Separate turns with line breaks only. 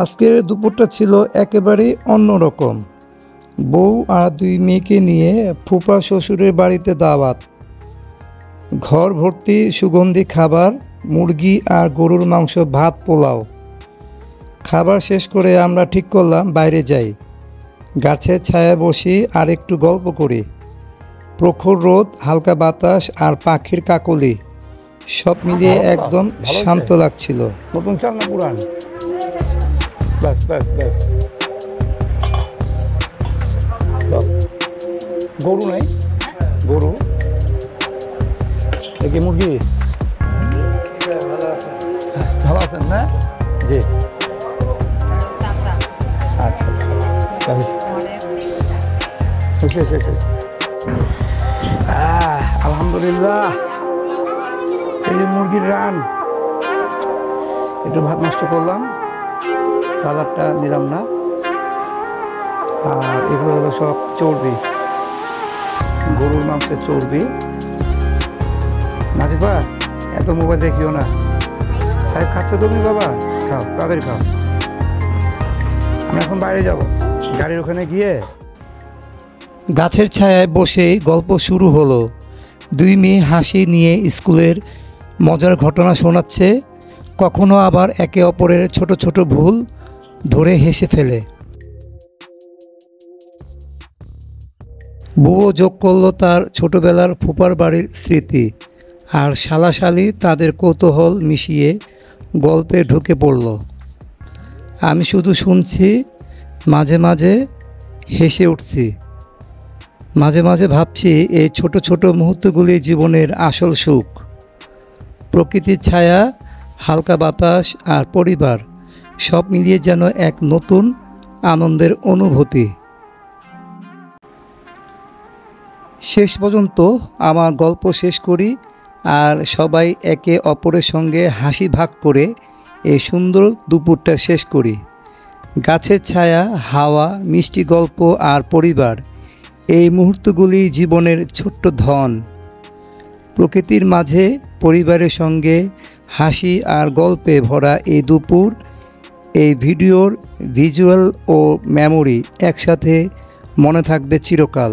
আজকের দুপুরটা ছিল একেবারেই অন্যরকম। বউ আর দুই মেয়েকে নিয়ে ফুপা শ্বশুরের বাড়িতে দাওয়াত। ঘর ভর্তি সুগন্ধি খাবার, মুরগি আর গরুর মাংস, ভাত, পোলাও। খাবার শেষ করে আমরা ঠিক করলাম বাইরে যাই, গাছের ছায়া বসি আর একটু গল্প করি। প্রখর রোদ, হালকা বাতাস আর পাখির কাকলি সব মিলিয়ে একদম শান্ত লাগছিল।
নতুন চাল না পুরান? ব্যাস ব্যাস ব্যাস। গরু নাই? গরু দেখি, মুরগি ভালো আছেন না? জি, আচ্ছা আচ্ছা, আলহামদুলিল্লাহ। এই যে মুরগির রান, একটু ভাত নষ্ট করলাম, সালাদটা নিলাম না। আর এগুলো হলো সব চর্বি, গরুর মাংসের চর্বি। নাজিবা, এত মোবাইল দেখিও না। সাহেব খাচ্ছ তুমি? বাবা খাও, তাড়াতাড়ি খাও। আমরা এখন বাইরে যাব, গাড়ির ওখানে গিয়ে
গাছের ছায়ায় বসেই গল্প শুরু হলো। দুই মেয়ে হাসি নিয়ে স্কুলের মজার ঘটনা শোনাচ্ছে, কখনো আবার একে অপরের ছোট ছোট ভুল ধরে হেসে ফেলে। বউও যোগ করলো তার ছোটবেলার ফুপার বাড়ির স্মৃতি, আর শালাশালি তাদের কৌতূহল মিশিয়ে গল্পে ঢুকে পড়ল। আমি শুধু শুনছি, মাঝে মাঝে হেসে উঠছি, মাঝে মাঝে ভাবছি এই ছোট ছোট মুহূর্তগুলি জীবনের আসল সুখ। প্রকৃতির ছায়া, হালকা বাতাস আর পরিবার সব মিলিয়ে যেন এক নতুন আনন্দের অনুভূতি। শেষ পর্যন্ত আমার গল্প শেষ করি, আর সবাই একে অপরের সঙ্গে হাসি ভাগ করে এই সুন্দর দুপুরটা শেষ করি। গাছের ছায়া, হাওয়া, মিষ্টি গল্প আর পরিবার, এই মুহূর্তগুলি জীবনের ছোট্ট ধন। প্রকৃতির মাঝে পরিবারের সঙ্গে হাসি আর গল্পে ভরা এই দুপুর, এই ভিডিওর ভিজুয়াল ও মেমোরি একসাথে মনে থাকবে চিরকাল।